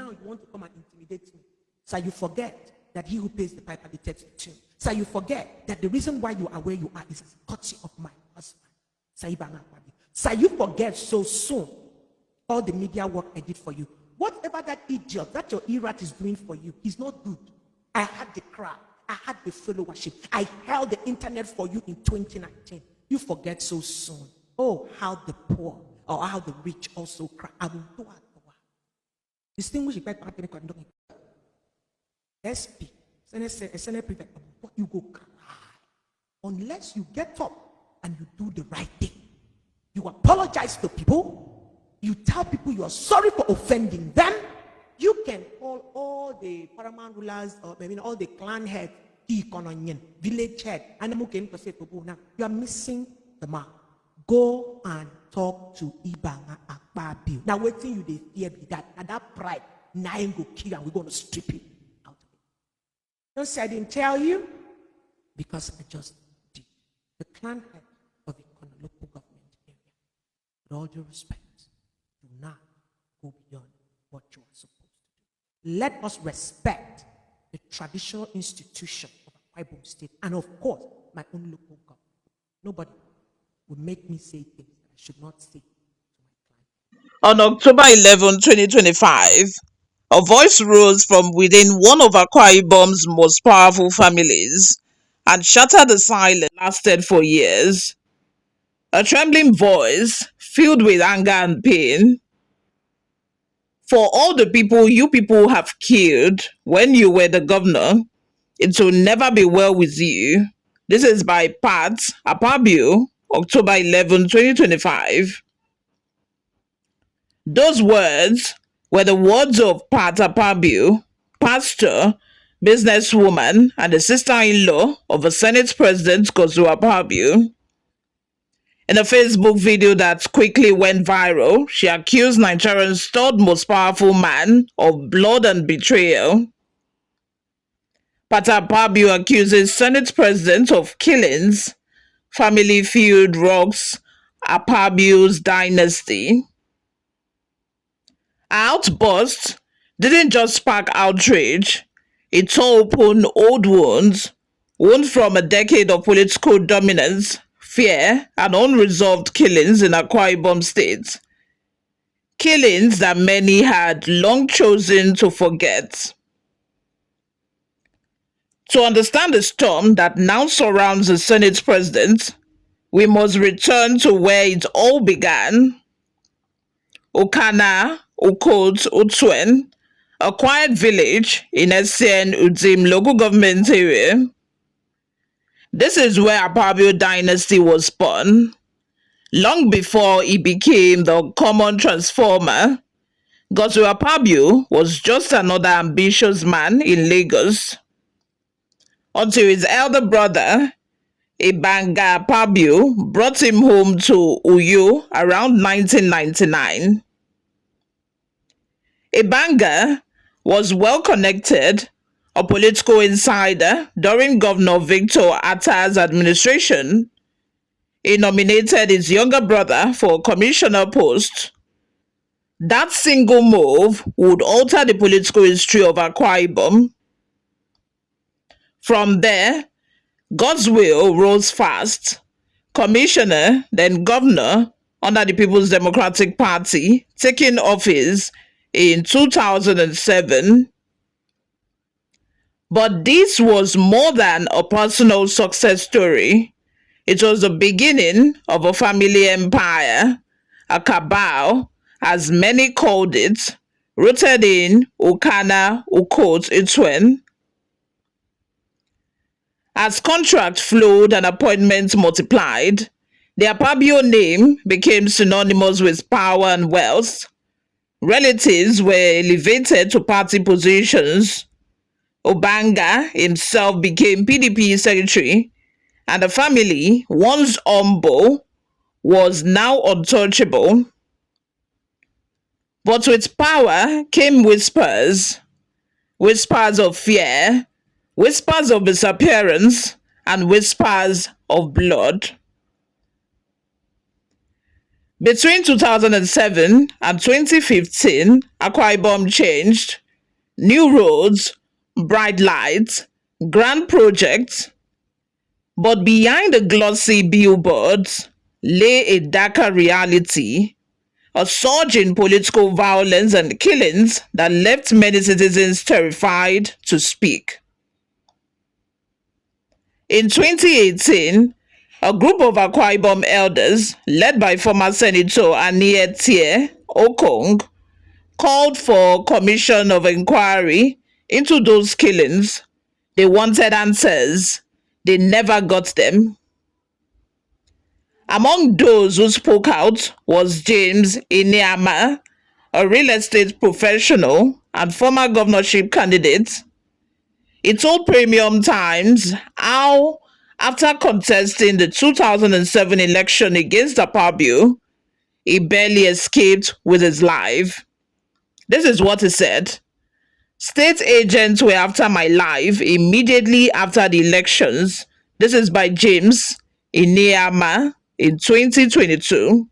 now you want to come and intimidate me. So you forget that he who pays the piper dictates the tune. So you forget that the reason why you are where you are is as a courtesy of my husband. So you forget so soon all the media work I did for you. Whatever that idiot, that your erat is doing for you, he's not good. I had the crowd. I had the followership. I held the internet for you in 2019. You forget so soon. Oh, how the poor or how the rich also cry. I will do it. Distinguish SP, Senate Prefect, you go cry. Unless you get up and you do the right thing. You apologize to people. You tell people you are sorry for offending them. You can call all the paramount rulers, or maybe all the clan heads, village head, and you are missing the mark. Go and talk to Ibanga Akpabio. Now, waiting you they fear be that, and that pride, now you go kill and we're going to strip it out of it. Don't say I didn't tell you, because I just did. The clan head of the local government area, with all due respect, do not go beyond what you are supposed to do. Let us respect the traditional institution of Akwa Ibom State, and of course, my own local government. Nobody will make me say things that I should not say to my client. On October 11, 2025, a voice rose from within one of Akwa Ibom's most powerful families and shattered the silence that lasted for years. A trembling voice filled with anger and pain. For all the people you people have killed when you were the governor, it will never be well with you. This is by Pat Akpabio, October 11, 2025. Those words were the words of Pat Akpabio, pastor, businesswoman, and the sister-in-law of a Senate President Godswill Akpabio. In a Facebook video that quickly went viral, she accused Nigeria's third most powerful man of blood and betrayal. Pat Akpabio accuses Senate President of killings. Family feud rocks Akpabio's dynasty. Her outburst didn't just spark outrage, it tore open old wounds from a decade of political dominance, fear, and unresolved killings in Akwa Ibom State. Killings that many had long chosen to forget. To understand the storm that now surrounds the Senate President, we must return to where it all began. Okana, Okot, Otwen, a quiet village in Essien Udim local government area. This is where Akpabio dynasty was born. Long before he became the common transformer, Godswill Akpabio was just another ambitious man in Lagos. Until his elder brother, Ibanga Akpabio, brought him home to Uyo around 1999. Ibanga was well connected, a political insider during Governor Victor Atta's administration. He nominated his younger brother for a commissioner post. That single move would alter the political history of Akwa Ibom. From there, Godswill rose fast, commissioner, then governor under the People's Democratic Party, taking office in 2007. But this was more than a personal success story. It was the beginning of a family empire, a cabal, as many called it, rooted in Okana, Okot, Otwen. As contracts flowed and appointments multiplied, the Akpabio name became synonymous with power and wealth. Relatives were elevated to party positions. Obanga himself became PDP secretary, and the family, once humble, was now untouchable. But with power came whispers of fear, whispers of disappearance, and whispers of blood. Between 2007 and 2015, Akwa Ibom changed. New roads, bright lights, grand projects. But behind the glossy billboards lay a darker reality, a surge in political violence and killings that left many citizens terrified to speak. In 2018, a group of Akwa Ibom elders, led by former Senator Anie Okong, called for commission of inquiry into those killings. They wanted answers. They never got them. Among those who spoke out was James Iniama, a real estate professional and former governorship candidate. He told Premium Times how, after contesting the 2007 election against Akpabio, he barely escaped with his life. This is what he said. State agents were after my life immediately after the elections. This is by James Iniama in 2022.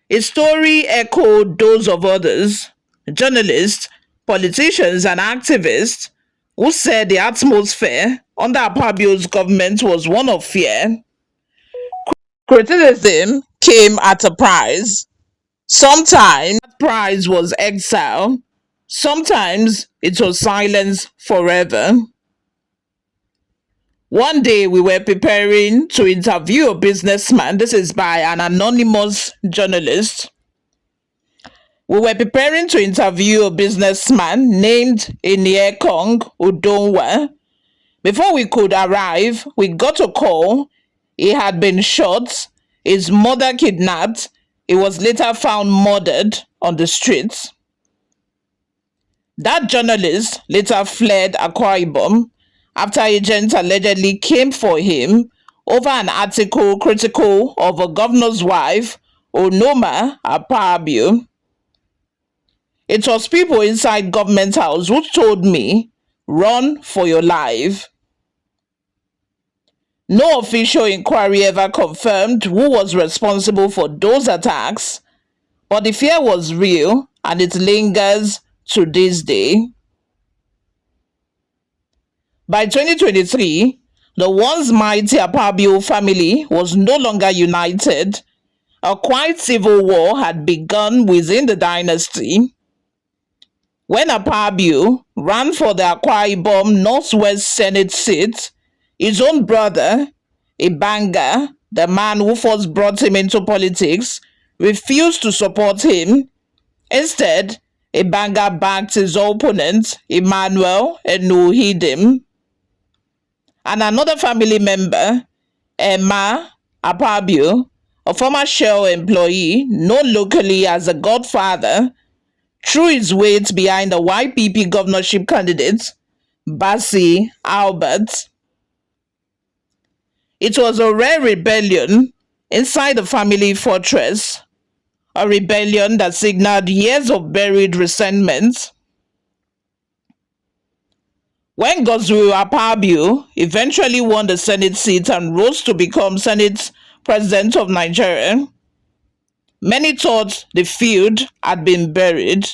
His story echoed those of others, journalists, politicians, and activists who said the atmosphere under Akpabio's government was one of fear. Criticism came at a price. Sometimes that price was exile. Sometimes it was silence forever. One day we were preparing to interview a businessman. This is by an anonymous journalist. We were preparing to interview a businessman named Iniekong Udonwa. Before we could arrive, we got a call. He had been shot, his mother kidnapped. He was later found murdered on the streets. That journalist later fled Akwa Ibom after agents allegedly came for him over an article critical of a governor's wife, Onoma Akpabio. It was people inside government house who told me, run for your life. No official inquiry ever confirmed who was responsible for those attacks, but the fear was real and it lingers to this day. By 2023, the once mighty Akpabio family was no longer united. A quiet civil war had begun within the dynasty. When Akpabio ran for the Akwa Ibom Northwest Senate seat, his own brother, Ibanga, the man who first brought him into politics, refused to support him. Instead, Ibanga backed his opponent, Emmanuel Enuhidim. And another family member, Emma Akpabio, a former Shell employee known locally as the Godfather, threw his weight behind the YPP governorship candidate, Bassi Albert. It was a rare rebellion inside the family fortress, a rebellion that signaled years of buried resentment. When Godswill Akpabio eventually won the Senate seat and rose to become Senate President of Nigeria, many thought the feud had been buried.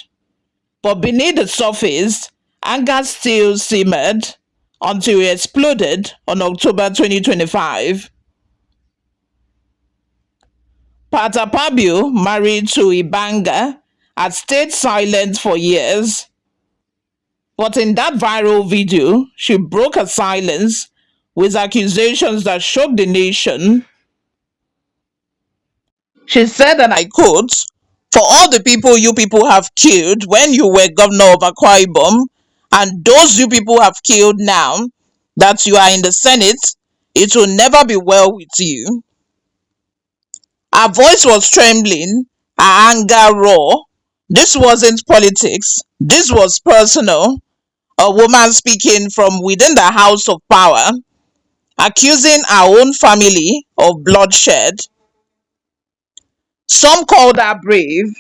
But beneath the surface, anger still simmered until it exploded on October 2025. Pat Akpabio, married to Ibanga, had stayed silent for years. But in that viral video, she broke her silence with accusations that shook the nation. She said, and I quote, "For all the people you people have killed when you were governor of Akwa Ibom, and those you people have killed now that you are in the Senate, it will never be well with you." Her voice was trembling, her anger raw. This wasn't politics, this was personal. A woman speaking from within the house of power, accusing her own family of bloodshed. Some called her brave,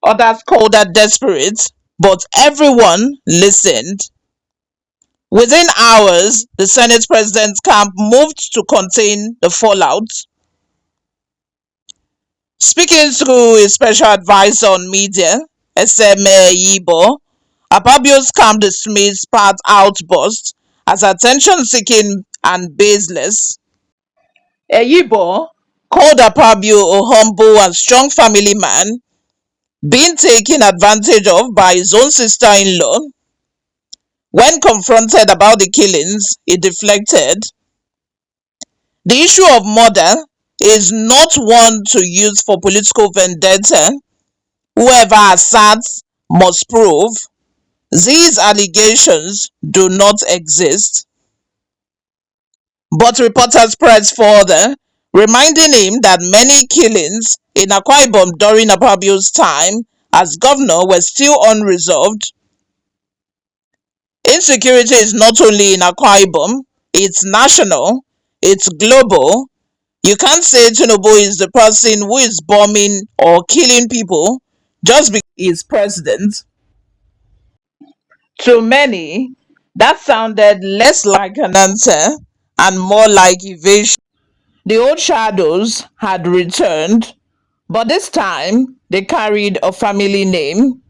others called her desperate, but everyone listened. Within hours, the Senate president's camp moved to contain the fallout. Speaking through a special advisor on media, SMA Yibo, Akpabio's camp dismissed Pat's outburst as attention-seeking and baseless. Yibo called Akpabio a humble and strong family man, being taken advantage of by his own sister-in-law. When confronted about the killings, he deflected. The issue of murder is not one to use for political vendetta. Whoever asserts must prove. These allegations do not exist. But reporters pressed further, reminding him that many killings in Akwa Ibom during Akpabio's time as governor were still unresolved. Insecurity is not only in Akwa Ibom, it's national, it's global. You can't say Tinubu is the person who is bombing or killing people just because he is president. To many, that sounded less like an answer and more like evasion. The old shadows had returned, but this time they carried a family name.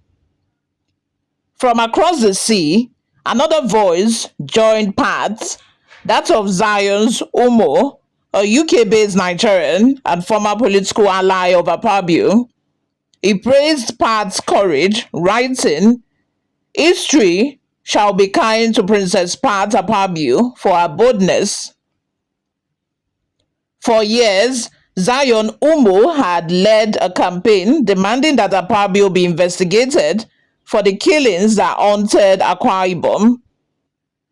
From across the sea, another voice joined Pat's, that of Zion's Umo, a UK-based Nigerian and former political ally of Akpabio. He praised Pat's courage, writing, "History shall be kind to Princess Pat Akpabio for her boldness." For years, Zion Umo had led a campaign demanding that Akpabio be investigated for the killings that haunted Akwa Ibom.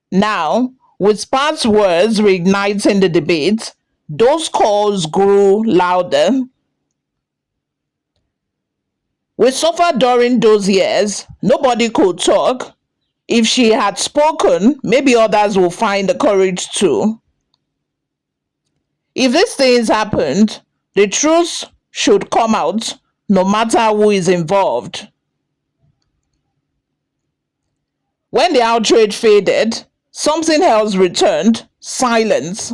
Now, with Pat's words reigniting the debate, those calls grew louder. "We suffered during those years. Nobody could talk. If she had spoken, maybe others will find the courage to. If these things happened, the truth should come out, no matter who is involved." When the outrage faded, something else returned: silence.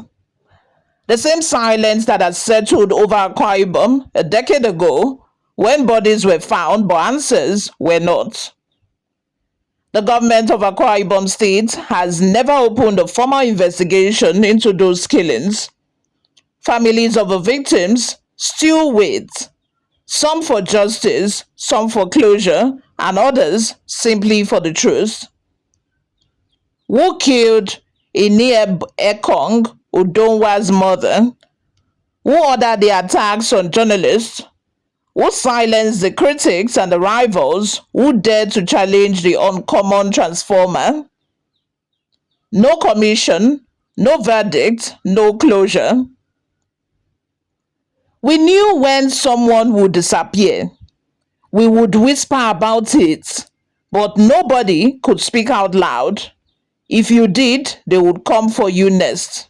The same silence that had settled over Akwa Ibom a decade ago when bodies were found but answers were not. The government of Akwa Ibom State has never opened a formal investigation into those killings. Families of the victims still wait, some for justice, some for closure, and others simply for the truth. Who killed Inieb Ekong, Udonwa's mother? Who ordered the attacks on journalists? Who silenced the critics and the rivals who dared to challenge the uncommon transformer? No commission, no verdict, no closure. We knew when someone would disappear. We would whisper about it, but nobody could speak out loud. If you did, they would come for you next.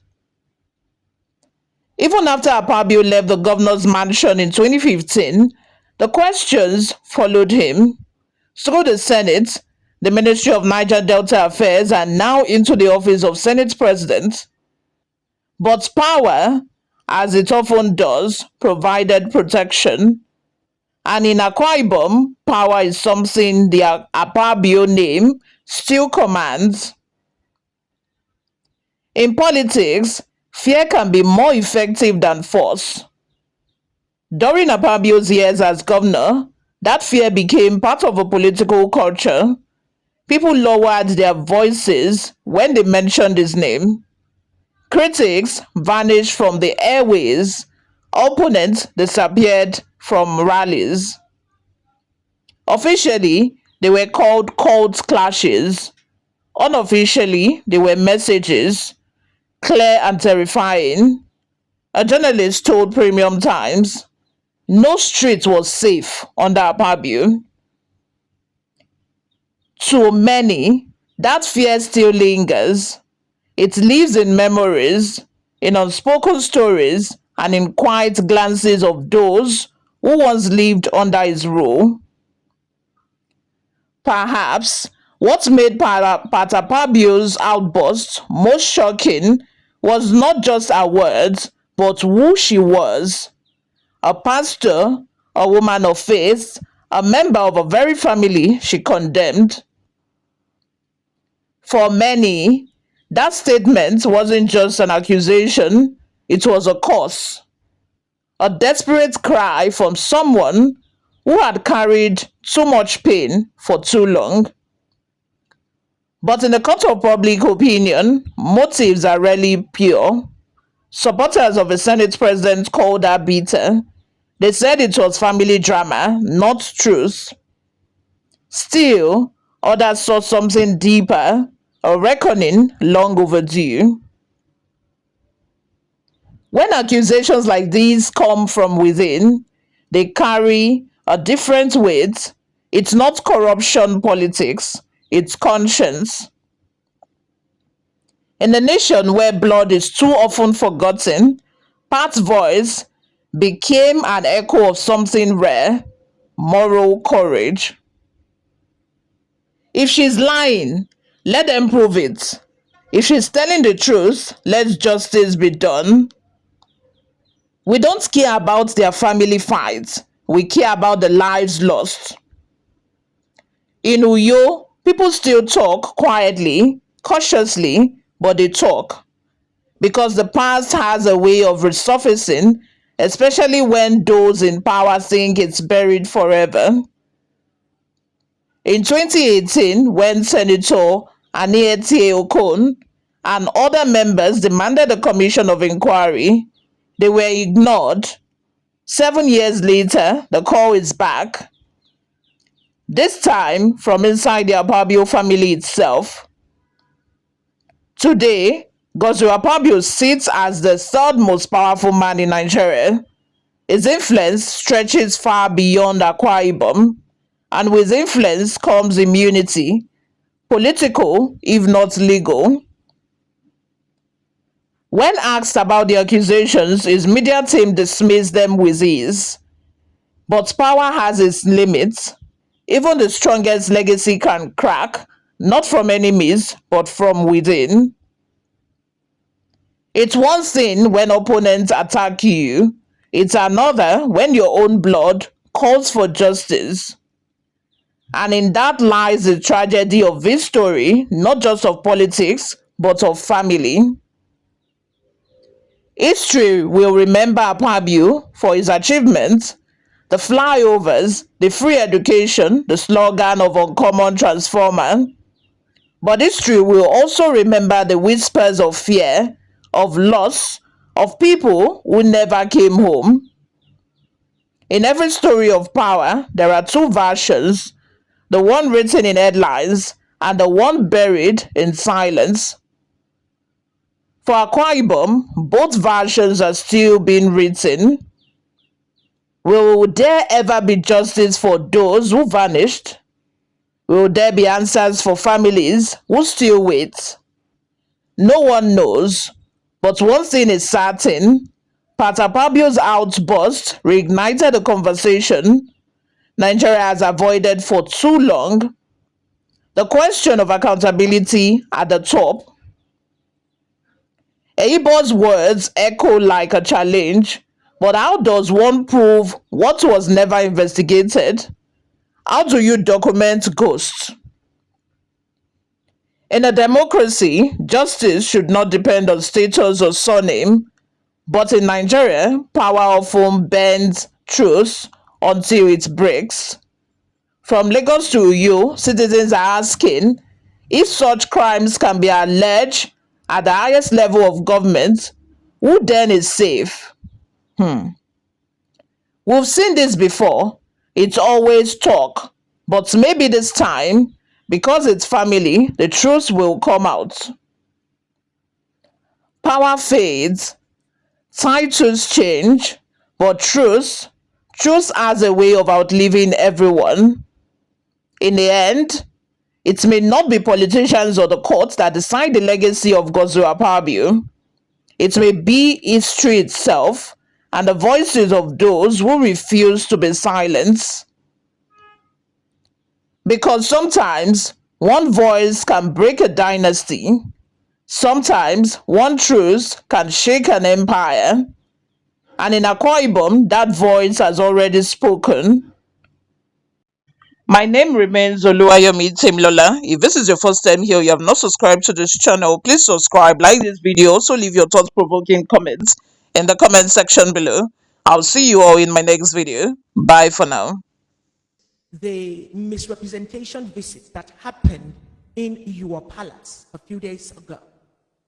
Even after Akpabio left the governor's mansion in 2015, the questions followed him through the Senate, the Ministry of Niger Delta Affairs, and now into the office of Senate President. But power, as it often does, provided protection. And in Akwa Ibom, power is something the Akpabio name still commands. In politics, fear can be more effective than force. During Akpabio's years as governor, that fear became part of a political culture. People lowered their voices when they mentioned his name. Critics vanished from the airways. Opponents disappeared from rallies. Officially, they were called cult clashes. Unofficially, they were messages, clear and terrifying. A journalist told Premium Times, "No street was safe under Akpabio." To many, that fear still lingers. It lives in memories, in unspoken stories, and in quiet glances of those who once lived under his rule. Perhaps what made Pat Akpabio's outburst most shocking was not just her words, but who she was. a pastor, a woman of faith, a member of a very family she condemned. For many, that statement wasn't just an accusation, it was a curse, a desperate cry from someone who had carried too much pain for too long. But in the court of public opinion, motives are rarely pure. Supporters of the Senate president called her bitter. They said it was family drama, not truth. Still, others saw something deeper, a reckoning long overdue. When accusations like these come from within, they carry a different weight. It's not corruption politics, it's conscience. In a nation where blood is too often forgotten, Pat's voice became an echo of something rare: moral courage. If she's lying, let them prove it. If she's telling the truth, let justice be done. We don't care about their family fights. We care about the lives lost. In Uyo, people still talk quietly, cautiously, but they talk. Because the past has a way of resurfacing, especially when those in power think it's buried forever. In 2018, when Senator Aniete Okon and other members demanded a commission of inquiry, they were ignored. 7 years later, the call is back. This time from inside the Akpabio family itself. Today, Godswill Akpabio sits as the third most powerful man in Nigeria. His influence stretches far beyond Akwa Ibom, and with influence comes immunity, political if not legal. When asked about the accusations, his media team dismissed them with ease. But power has its limits. Even the strongest legacy can crack, not from enemies, but from within. It's one thing when opponents attack you. It's another when your own blood calls for justice. And in that lies the tragedy of this story, not just of politics, but of family. History will remember Akpabio for his achievements, the flyovers, the free education, the slogan of uncommon transformer. But history will also remember the whispers of fear, of loss, of people who never came home. In every story of power, there are two versions, the one written in headlines and the one buried in silence. For Akwa Ibom, both versions are still being written. Will there ever be justice for those who vanished? Will there be answers for families who still wait? No one knows, but one thing is certain: Pat Akpabio's outburst reignited a conversation Nigeria has avoided for too long. The question of accountability at the top. Eibo's words echo like a challenge, but how does one prove what was never investigated? How do you document ghosts? In a democracy, justice should not depend on status or surname, but in Nigeria, power often bends truth until it breaks. From Lagos to Uyo, citizens are asking if such crimes can be alleged at the highest level of government, who then is safe? We've seen this before. It's always talk, but maybe this time, because it's family, the truth will come out. Power fades, titles change, but truth has a way of outliving everyone. In the end, it may not be politicians or the courts that decide the legacy of Godswill Akpabio. It may be history itself and the voices of those who refuse to be silenced. Because sometimes one voice can break a dynasty. Sometimes one truth can shake an empire. And in Akwa Ibom, that voice has already spoken. My name remains Oluwayomi Temlola. If this is your first time here, you have not subscribed to this channel, please subscribe, like this video, also leave your thought-provoking comments in the comment section below. I'll see you all in my next video. Bye for now. The misrepresentation visit that happened in your palace a few days ago.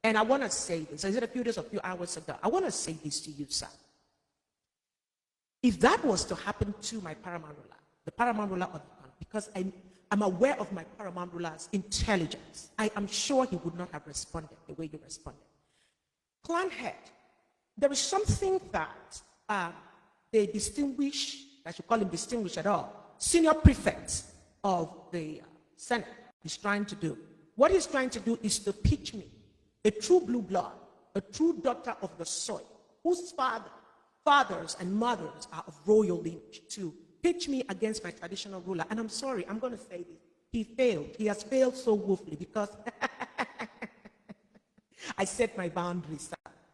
And I want to say this. Is it a few days or a few hours ago? I want to say this to you, sir. If that was to happen to my paramount ruler, the paramount ruler of the country, because I'm aware of my paramount ruler's intelligence, I am sure he would not have responded the way you responded. Clan head, there is something that they distinguish, I should call him distinguished at all, senior prefect of the Senate is trying to do. What he's trying to do is to pitch me, a true blue blood, a true daughter of the soil, whose fathers and mothers are of royal lineage, to pitch me against my traditional ruler. And I'm sorry, I'm going to say this. He failed. He has failed so woefully because I set my boundaries.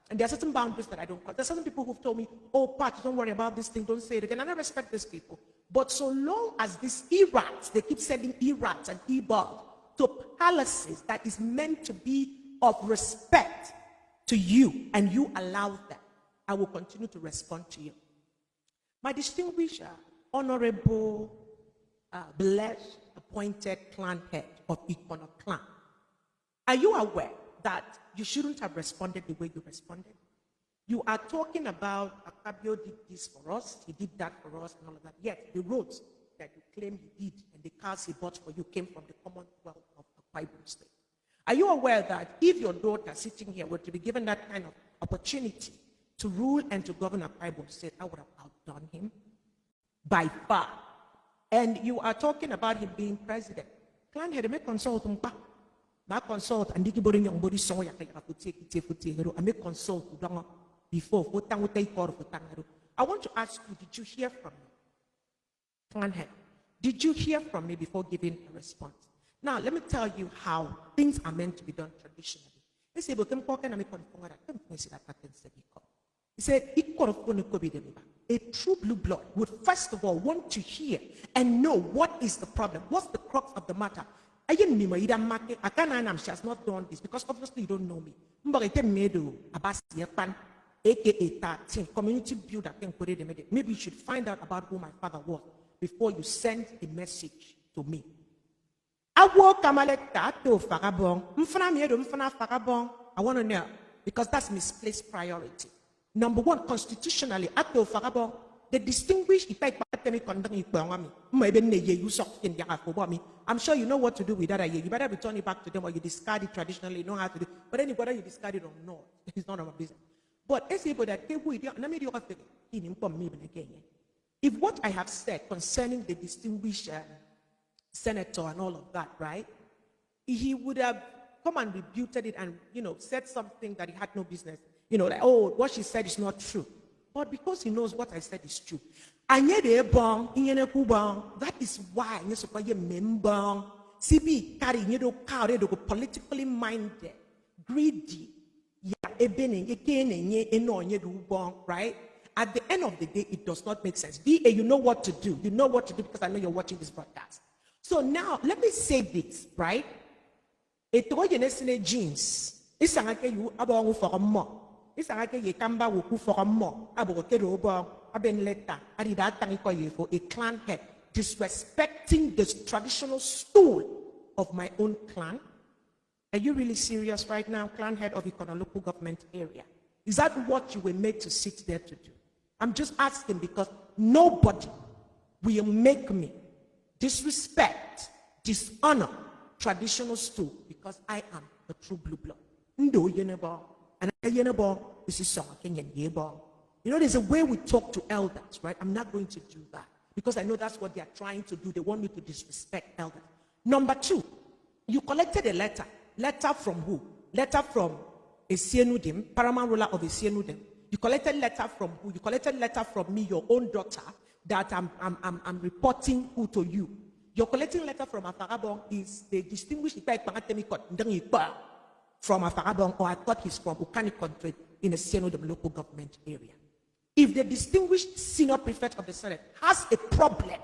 And there are certain boundaries that I don't cross. There are certain people who've told me, oh, Pat, don't worry about this thing, don't say it again. And I respect these people. But so long as these errats, they keep sending errats and e-bugs to palaces that is meant to be of respect to you, and you allow them, I will continue to respond to you. My distinguished, honorable, blessed, appointed clan head of Ikono clan, are you aware that you shouldn't have responded the way you responded? You are talking about Akpabio did this for us, he did that for us, and all of that. Yet the roads that you claim he did and the cars he bought for you came from the Commonwealth of Akwa Ibom State. Are you aware that if your daughter sitting here were to be given that kind of opportunity to rule and to govern Akwa Ibom State, I would have outdone him by far? And you are talking about him being president. Clan had to make consult back consult and digiboring young body song I make consult before. I want to ask you, did you hear from me? Clan head, did you hear from me before giving a response? Now, let me tell you how things are meant to be done traditionally. He said, a true blue blood would first of all want to hear and know what is the problem, what's the crux of the matter. I she has not done this because obviously you don't know me. AKA 13, community builder. Maybe you should find out about who my father was before you send a message to me. I want to know because that's misplaced priority. Number one, constitutionally, the distinguished I'm sure you know what to do with that. You better return it back to them, or you discard it traditionally. You know how to do it. But anyway, whether you discard it or not, it's none of our business. But if what I have said concerning the distinguished senator and all of that, right, he would have come and rebuked it and, said something that he had no business, like, oh, what she said is not true. But because he knows what I said is true, that is why member CB carry politically minded, greedy, right? At the end of the day, it does not make sense. BA, you know what to do. You know what to do because I know you're watching this broadcast. So now, let me say this, right? Jeans. It's you about for a more. It's ye kamba wuku for a more. Aben letter. For a clan head disrespecting the traditional stool of my own clan. Are you really serious right now, clan head of Ikono local government area? Is that what you were made to sit there to do? I'm just asking because nobody will make me disrespect, dishonor traditional stool because I am a true blue blood. There's a way we talk to elders, right? I'm not going to do that because I know that's what they are trying to do. They want me to disrespect elders. Number two, you collected a letter. Letter from who? Letter from a Sienudim, paramount ruler of a Sienudim. You collected letter from who? You collected letter from me, your own daughter, that I'm reporting who to you. You're collecting letter from Afarabong is the distinguished from Afarabong, or I thought he's from Ukani country in a Sienudim local government area. If the distinguished senior prefect of the Senate has a problem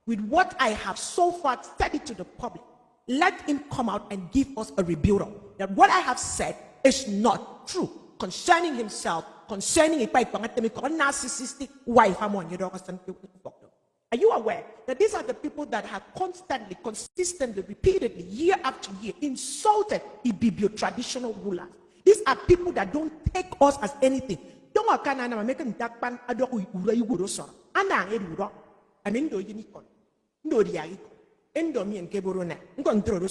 with what I have so far said to the public, let him come out and give us a rebuttal that what I have said is not true concerning himself, concerning a narcissistic wife. Are you aware that these are the people that have constantly, consistently, repeatedly, year after year, insulted Ibibio traditional rulers? These are people that don't take us as anything. Don't make a dakpan adoku ura so. Ana eduro. I mean, do you no diagi. Endomi and keborone.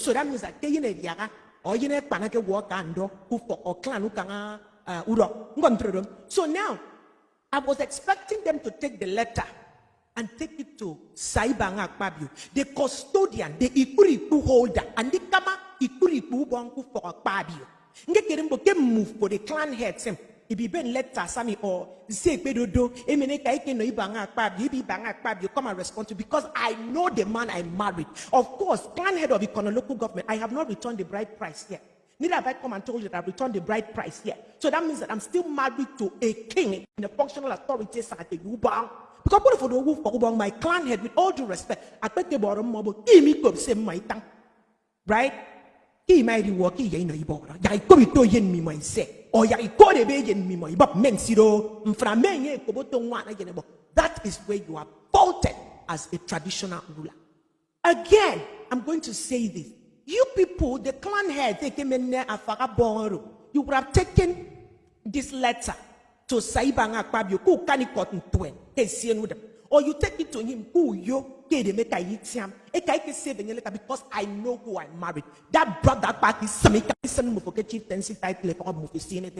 So that means that they in a diaga or you net panake walk ando who for or clan ukanga uro. So now I was expecting them to take the letter and take it to Saibang Akpabio, the custodian, the ikuriku holder, and the kama ikuriku bonku for Akpabio. Get move for the clan heads. If you been letter Sami or say Pedodo, come and respond to because I know the man I married. Of course, clan head of Ikono local government, I have not returned the bride price yet. Neither have I come and told you that I've returned the bride price yet. So that means that I'm still married to a king in a functional authority at the Ubang. Because what for the wolf for my clan head, with all due respect, I bet the bottom mobile, right? He might work in a border. I come to yen me myself. Or ya iko de be yen me my but men siro mframenye koboto one again. That is where you are faulted as a traditional ruler. Again, I'm going to say this. You people, the clan head, you would have taken this letter to Saibang Akpabio, who can it cotton twin, or you take it to him, who you get a make I eat him, a kite saving a letter because I know who I married. That brother party, some forget chieftaincy title of movie scene.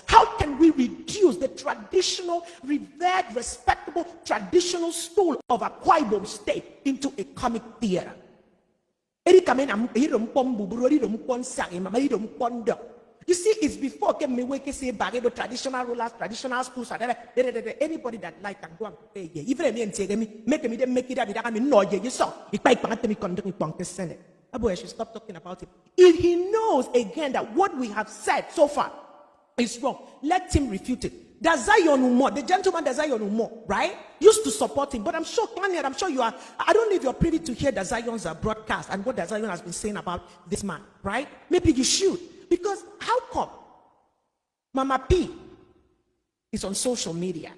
How can we reduce the traditional, revered, respectable, traditional school of Akwa Ibom state into a comic theater? You see, it's before me say Baredo traditional rulers, traditional schools, anybody that like can go and pay. Even me make it up. I mean, no, you saw it quite me conducting the Senate. I should stop talking about it. If he knows again that what we have said so far is wrong, let him refute it. Dazayon Umo, the gentleman Dazayon Umo, right? Used to support him, but I'm sure, I'm sure you are. I don't know if you're privy to hear Dazayon's broadcast and what Dazayon has been saying about this man, right? Maybe you should. Because how come Mama P is on social media,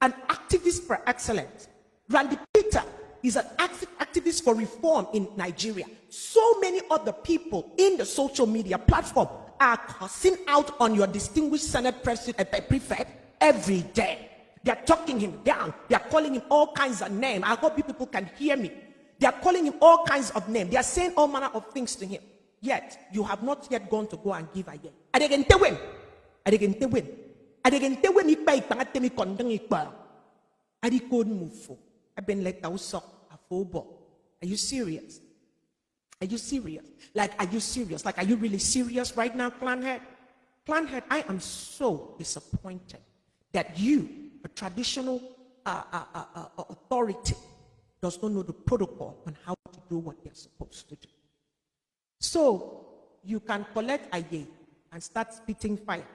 an activist for excellence? Randy Peter is an activist for reform in Nigeria. So many other people in the social media platform are cussing out on your distinguished Senate prefect every day. They're talking him down. They're calling him all kinds of names. I hope you people can hear me. They're calling him all kinds of names. They're saying all manner of things to him. Yet, you have not yet gone to go and give a yen. Are you serious? Are you serious? Like, are you serious? Like, are you really serious right now, clan head? Clan head, I am so disappointed that you, a traditional authority, does not know the protocol on how to do what they're supposed to do. So you can collect Aye and start spitting fire,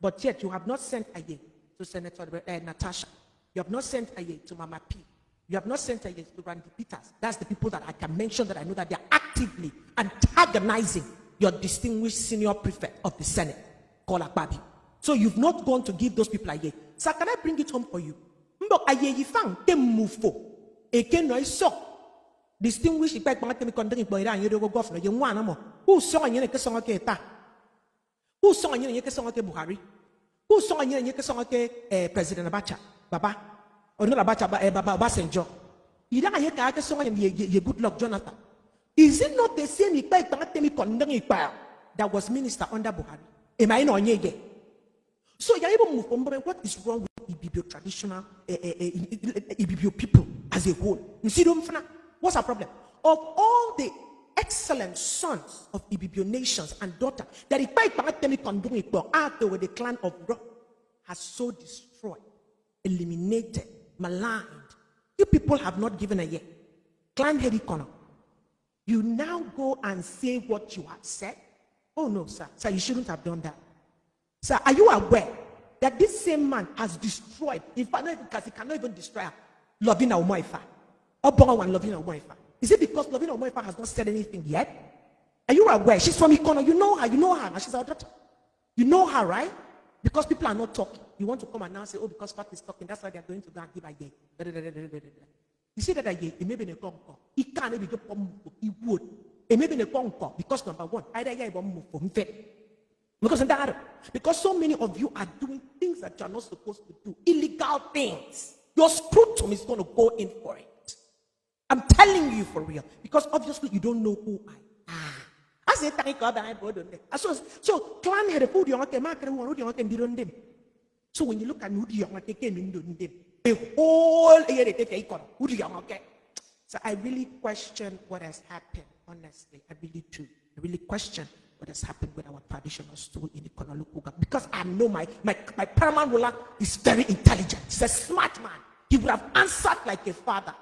but yet you have not sent Aye to Senator Natasha. You have not sent Aye to Mama P. You have not sent Aye to Randy Peters. That's the people that I can mention that I know that they are actively antagonizing your distinguished senior prefect of the Senate, called Akpabio. So you've not gone to give those people Aye. So can I bring it home for you? Mbok Aye yifang tem mufo. Eke no iso. Distinguished governor, you want who saw in Yakasonga? Who saw in Yakasonga Buhari? Who saw in Yakasonga President Abacha? Baba? Or not Abacha, Baba Basenjo? You don't have Yakasonga and ye good luck, Jonathan. Is it not the same that was minister under Buhari? Am I not ye? So you're able to move on, but what is wrong with Ibibio traditional Ibibio people as a whole? You see them? What's our problem? Of all the excellent sons of Ibibio nations and daughters that the clan of Rock has so destroyed, eliminated, maligned, you people have not given a year. Clan head economy. You now go and say what you have said? Oh no, sir. Sir, you shouldn't have done that. Sir, are you aware that this same man has destroyed, in fact, because he cannot even destroy her, Lovina Umoifa. Obangan Lovina Umoifa. Is it because Lovina Umoifa has not said anything yet? Are you aware? She's from Ikono. You know her. And she's our daughter. You know her, right? Because people are not talking. You want to come and now say, oh, because Pat is talking, that's why they're going to go and give a yay. You see that a yay, it may be a conquer. He can't be he would. It may be a conquer because number one, either yay or move from because so many of you are doing things that you're not supposed to do, illegal things. Your scrotum is going to go in for it. I'm telling you for real, because obviously you don't know who I am. So clan had a food young market. So when you look at the whole so I really question what has happened, honestly. I really do. I really question what has happened with our traditional stool in the Konalukuga. Because I know my paramount ruler is very intelligent. He's a smart man. He would have answered like a father.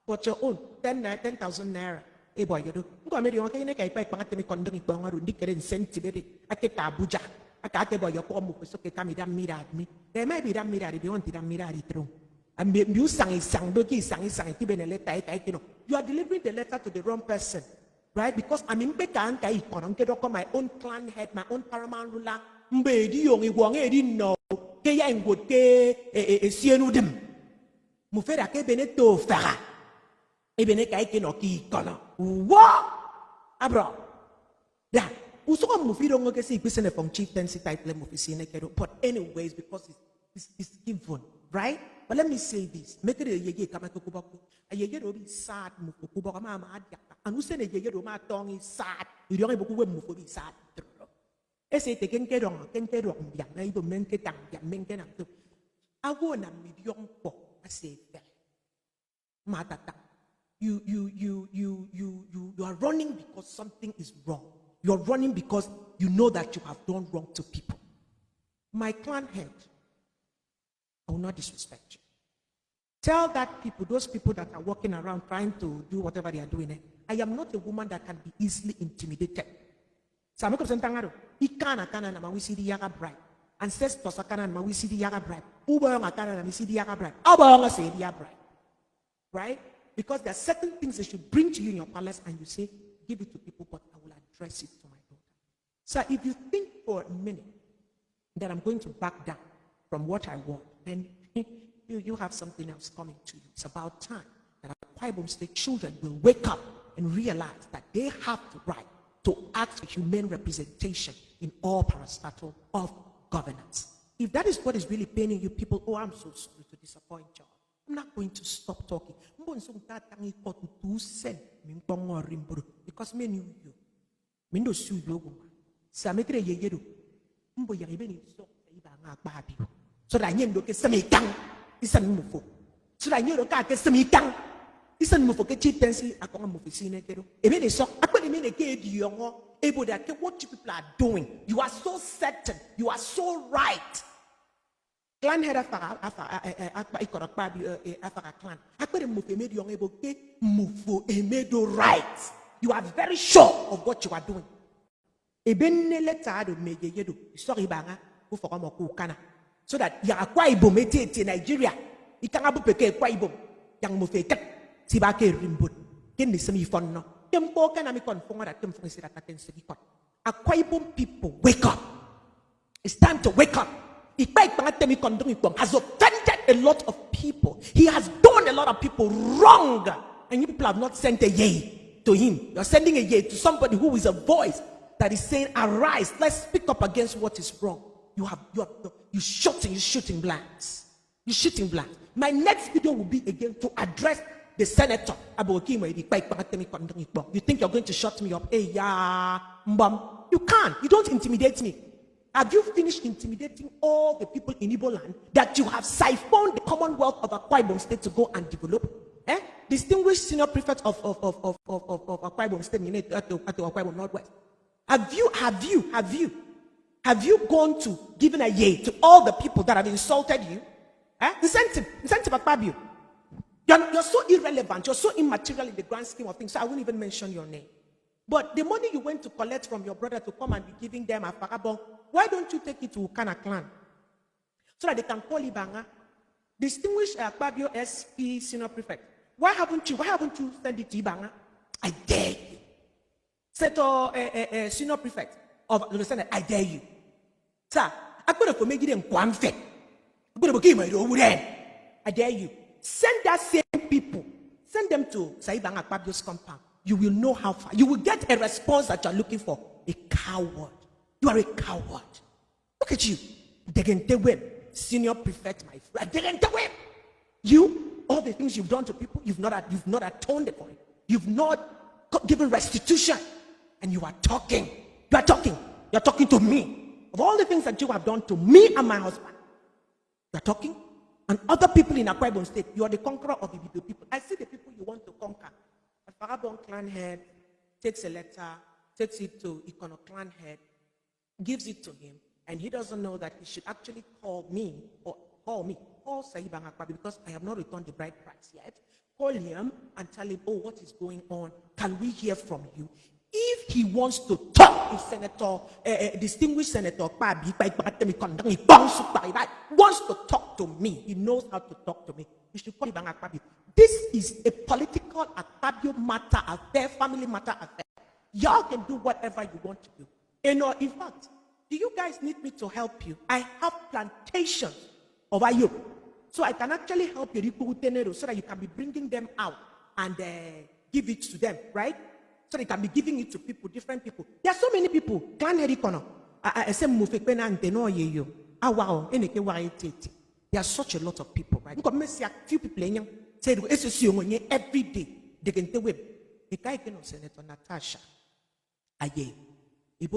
But your own 10,000 naira. Hey boy, you do. Go make your okay. I pay me condemn it. Bonga rundi kere incentive. I take Abuja. I can't boy your poor so okay. Come that mirror me. There may be that mirror if you want that mirror through. And you sang you are delivering the letter to the wrong person, right? Because I'm in Beka my own clan head, my own paramount ruler. Mbedi only one no. Kaya and good a sienudem. Mufera kebeneto fara. Ebeneka ikenoki kono. What? Abro. Yeah. Usuka mufido ngoke si person from chieftaincy type le mufisi nekedo. But anyways, because it's given, right? But let me say this. Make it a yeye kamakokubaku. A yeye do be sad mukukuba mama adiaka. And who said a yeye do my tongue is sad. You don't ever go be sad. Ese te kenke dong biang na ibo menke tang biang menke nam tu. Awo na medium po ase fe. Matata. You are running because something is wrong. You're running because you know that you have done wrong to people. My clan head, I will not disrespect you. Tell that people, those people that are walking around trying to do whatever they are doing, I am not a woman that can be easily intimidated. Sabi ko sentangaro, ikana kana na mawisi di yaga bribe. Ancestors kana na mawisi di yaga bribe. Uba yung kana na mawisi di yaga bribe. Aba yung say di yaga bribe. Right? Because there are certain things they should bring to you in your palace and you say, give it to people, but I will address it to my daughter. So if you think for a minute that I'm going to back down from what I want, then you have something else coming to you. It's about time that our Akwa Ibom State children will wake up and realize that they have the right to act for humane representation in all parastatal of governance. If that is what is really paining you people, oh, I'm so sorry to disappoint you. I'm not going to stop talking. Because me knew you. Me no sue you. Sametre yeyedo. Mbo yaribeni so ibanga Akpabio. So that you look at some young. Isan mufo. So that you look at some young. Isan mufo ke chieftaincy akong mufisine kero. Ebe de so akpeli me ne ke diongo. Able that what you people are doing. You are so certain. You are so right. Clan head Akwa clan. Akpeli mufe me diongo ebo ke mufo emedo right. You are very sure of what you are doing. Ebenne letter do me yedo. Sorry banga. Who for ko kana. So that ya Akwa Ibom ete Nigeria. Ikanga bu peke Akwa Ibom. Yang mo feke. Sibake rimbut. Ken ni semi fon no. Tempo kana mi kon fonga that tempo si that ken semi kon. Akwa Ibom people wake up. It's time to wake up. Has offended a lot of people. He has done a lot of people wrong. And you people have not sent a yay to him. You're sending a yay to somebody who is a voice that is saying, arise, let's speak up against what is wrong. You're shooting blanks. You're shooting blanks. My next video will be again to address the senator. You think you're going to shut me up? Hey, yeah, you can't. You don't intimidate me. Have you finished intimidating all the people in Igbo land that you have siphoned the Commonwealth of Akwa Ibom State to go and develop? Distinguished senior prefect of Akwa Ibom State at the Akwa Ibom Northwest. Have you gone to giving a yay to all the people that have insulted you? Incentive Akpabio. You're so irrelevant. You're so immaterial in the grand scheme of things. So I won't even mention your name. But the money you went to collect from your brother to come and be giving them a farabong, why don't you take it to Ukana clan? so that they can call Ibanga. Distinguished Akpabio'S senior prefect. Why haven't you sent it to Ibanga? I dare you. Senator senior prefect of the Senate, I dare you. Sir, I could have made it in Guamfe. I dare you. Send that same people. Send them to Saibang Akpabio's compound. You will know how far. You will get a response that you are looking for. A coward. You are a coward. Look at you. Senior prefect, my friend. You, all the things you've done to people, you've not atoned for it. You've not given restitution. And you are talking. You are talking. You are talking to me. Of all the things that you have done to me and my husband. You are talking. And other people in Akwa Ibom State, you are the conqueror of the people. I see the people you want to conquer. A Farabon clan head takes a letter, takes it to Ikono clan head, gives it to him, and he doesn't know that he should actually call Saibang Akpabio, because I have not returned the bride price yet. Call him and tell him, oh, what is going on? Can we hear from you? If he wants to talk, if Senator, distinguished Senator Akpabio wants to talk to me, he knows how to talk to me. You should call Ibang Akpabio. This is a political Akpabio matter affair, family matter affair. Y'all can do whatever you want to do. And in fact, do you guys need me to help you? I have plantations over you. So I can actually help you so that you can be bringing them out and give it to them, right? So they can be giving it to people, different people. There are so many people. There are such a lot of people, right? Few people say every day they can tell them. The guy can Senator Natasha. Aye. You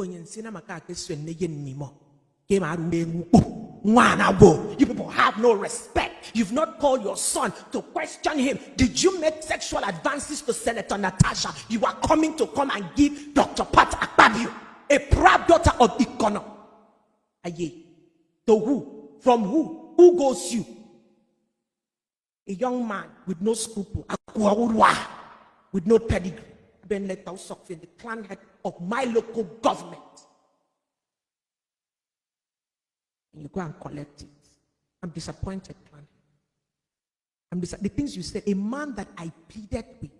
people have no respect. You've not called your son to question him. Did you make sexual advances to Senator Natasha? You are coming to come and give Dr. Pat Akpabio, a proud daughter of Ikono. Aye. To who? From who? Who goes you? A young man with no scruple, with no pedigree, been let out in the clan head of my local government. And you go and collect it. I'm disappointed, clan. The things you said, a man that I pleaded with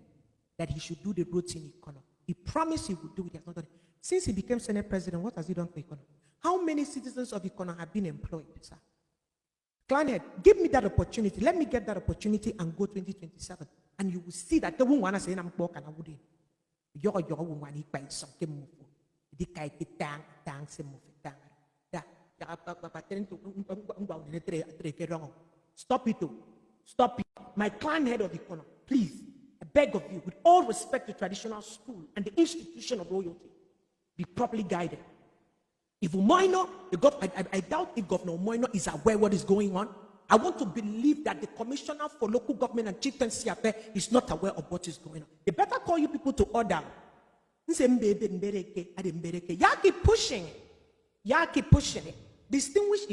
that he should do the roads in Ikono. He promised he would do it. He has not done it. Since he became Senate President, what has he done for Ikono? How many citizens of Ikono have been employed, sir? Clanhead, give me that opportunity. Let me get that opportunity and go 2027. And you will see that they won't want to say, I'm walking, I wouldn't. You're one he buys something more. The guy get down, Stop it, stop it. My clan head of Ikono, please, I beg of you, with all respect to traditional school and the institution of royalty, be properly guided. If Umoino, I doubt if Governor Umoino is aware what is going on. I want to believe that the Commissioner for Local Government and Chieftaincy Affairs is not aware of what is going on. They better call you people to order. Y'all keep pushing it. Y'all keep pushing it. Distinguished,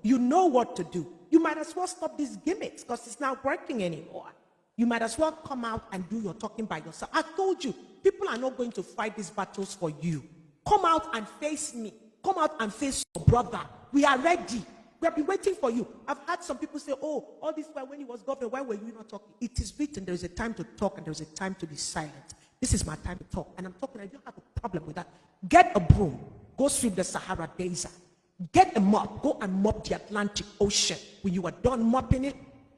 you know what to do. You might as well stop these gimmicks because it's not working anymore. You might as well come out and do your talking by yourself. I told you, people are not going to fight these battles for you. Come out and face me. Come out and face your brother. We are ready. We have been waiting for you. I've had some people say, oh, all this while when he was governor, why were you not talking? It is written, there is a time to talk and there is a time to be silent. This is my time to talk. And I'm talking, I don't have a problem with that. Get a broom. Go sweep the Sahara Desert. Get a mop. Go and mop the Atlantic Ocean. When you are done mopping it,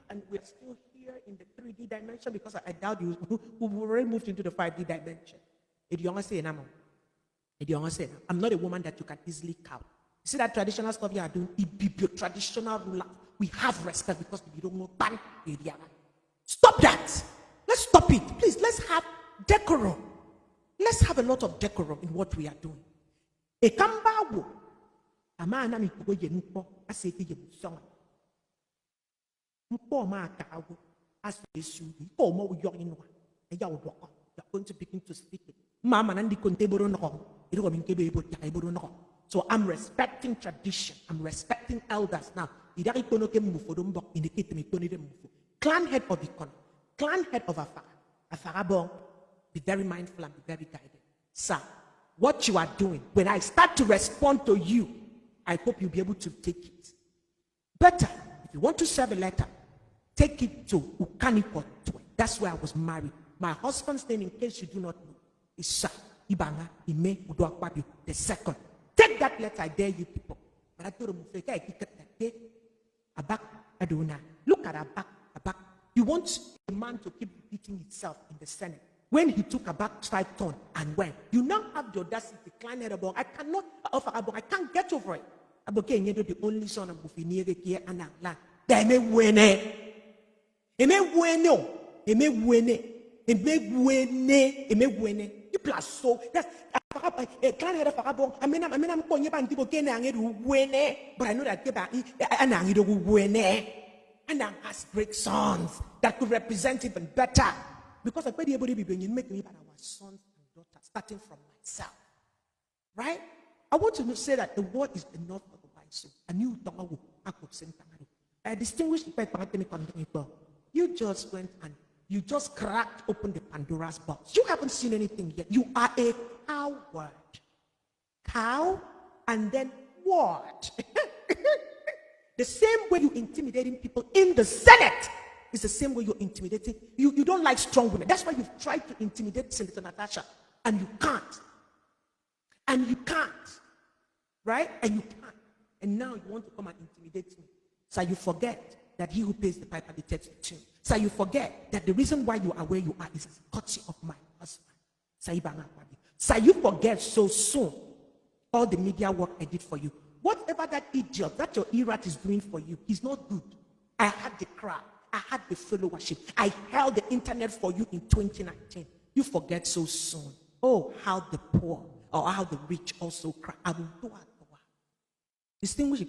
and we're still here in the 3D dimension, because I doubt you, we've already moved into the 5D dimension. I'm not a woman that you can easily cow. You see that traditional stuff you are doing? It be your traditional ruler. We have respect because we don't know ban area. Stop that. Let's stop it. Please, let's have decorum. Let's have a lot of decorum in what we are doing. A kambawo. Amana mi kugo yenupo aseke yemusong. Mpo ma kawo as yesu. Ko mo yo inwa. Eya wo. You're going to begin to speak it. Mama nandi konteboro no. So I'm respecting tradition. I'm respecting elders now. Clan head of Ikono, clan head of Afara, be very mindful and be very guided. Sir, what you are doing, when I start to respond to you, I hope you'll be able to take it. better, if you want to serve a letter, take it to Ukaniko. That's where I was married. My husband's name, in case you do not know, is Sir Ibanga Ime Udo Akpabio the second. Take that letter, I dare you people. But I told him, Abak Aduna. Look at Abak. You want a man to keep repeating himself in the Senate. When he took Abak 5 tons and went, you now have the audacity to decline it about. I cannot offer Abak. I can't get over it. Aboke Nyedo, the only son of Bufinire here and Aklan. They you plus so that's a client head of Abon. I mean, I'm going to people can win, but I know that and has great sons that could represent even better. Because I be able to be make me about our sons and daughters, starting from myself. Right? I want to say that the word is enough for the wise soul. And you don't distinguished you just went and you just cracked open the Pandora's box. You haven't seen anything yet. You are a coward. Cow and then what? The same way you're intimidating people in the Senate is the same way you're intimidating. You don't like strong women. That's why you've tried to intimidate Senator Natasha. And you can't. And you can't. Right? And you can't. And now you want to come and intimidate me. So you forget that he who pays the piper takes the tune. So you forget that the reason why you are where you are is as a courtesy of my husband. So you forget so soon all the media work I did for you. Whatever that idiot, that your erat is doing for you, he's not good. I had the crowd. I had the followership. I held the internet for you in 2019. You forget so soon. Oh, how the poor or how the rich also cry. I will do it. Distinguished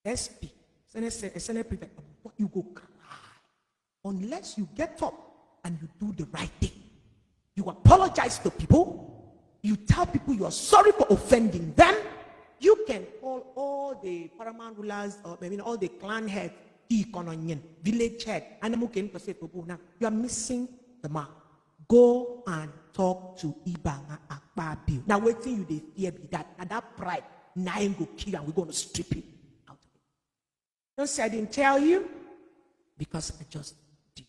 SP, Senate Prefect, what you go cry unless you get up and you do the right thing. You apologize to people. You tell people you are sorry for offending them. You can call all the paramount rulers, or maybe all the clan heads, village head, and you are missing the mark. Go and talk to Ibanga Akpabio. Now, waiting you they fear be that, and that pride, now I'm going to kill and we're going to strip him out of it. Don't say I didn't tell you, because I just did.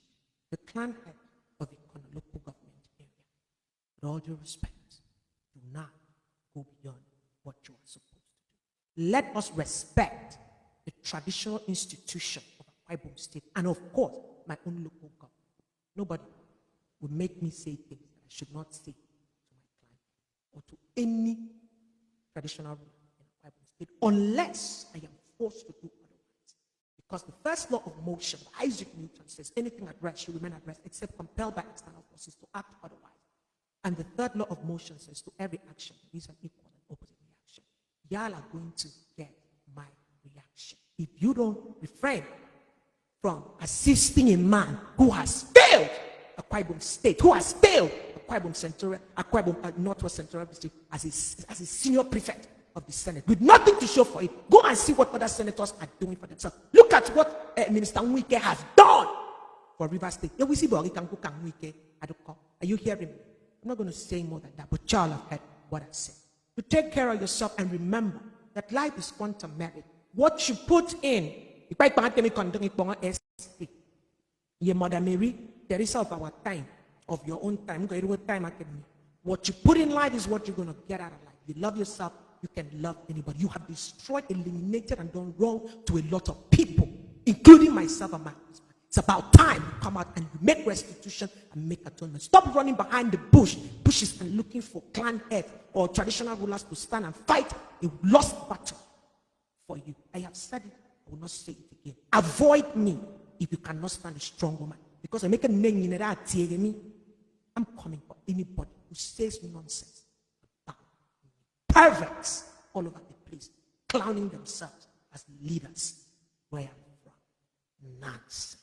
The clan head of the local government area, with all due respect, do not go beyond what you are supposed to do. Let us respect the traditional institution of Akwa Ibom State, and of course, my own local government. Nobody will make me say things that I should not say to my client or to any traditional ruler in Akwa Ibom State unless I am forced to do otherwise. Because the first law of motion, Isaac Newton says, anything at rest should remain at rest except compelled by external forces to act otherwise. And the third law of motion says, to every action there is an equal and opposite reaction. Y'all are going to get my reaction. If you don't refrain from assisting a man who has failed Akwa Ibom State, who has failed Akwa Ibom Central, Akwa Ibom Northwest Central District as a senior prefect of the Senate, with nothing to show for it. Go and see what other senators are doing for themselves. Look at what Minister Nwike has done for River State. Are you hearing me? I'm not going to say more than that, but y'all have heard what I said. To take care of yourself and remember that life is quantum merit. What you put in, your Mother Mary, there is of our time, of your own time. What you put in life is what you're going to get out of life. You love yourself, you can love anybody. You have destroyed, eliminated, and done wrong to a lot of people, including myself and my husband. It's about time you come out and you make restitution and make atonement. Stop running behind the bushes and looking for clan heads or traditional rulers to stand and fight a lost battle for you. I have said it, I will not say it again. Avoid me if you cannot stand a strong woman. Because I make a name in that me. I'm coming for anybody who says nonsense about me. Perverts all over the place, clowning themselves as leaders where I'm from. Nonsense.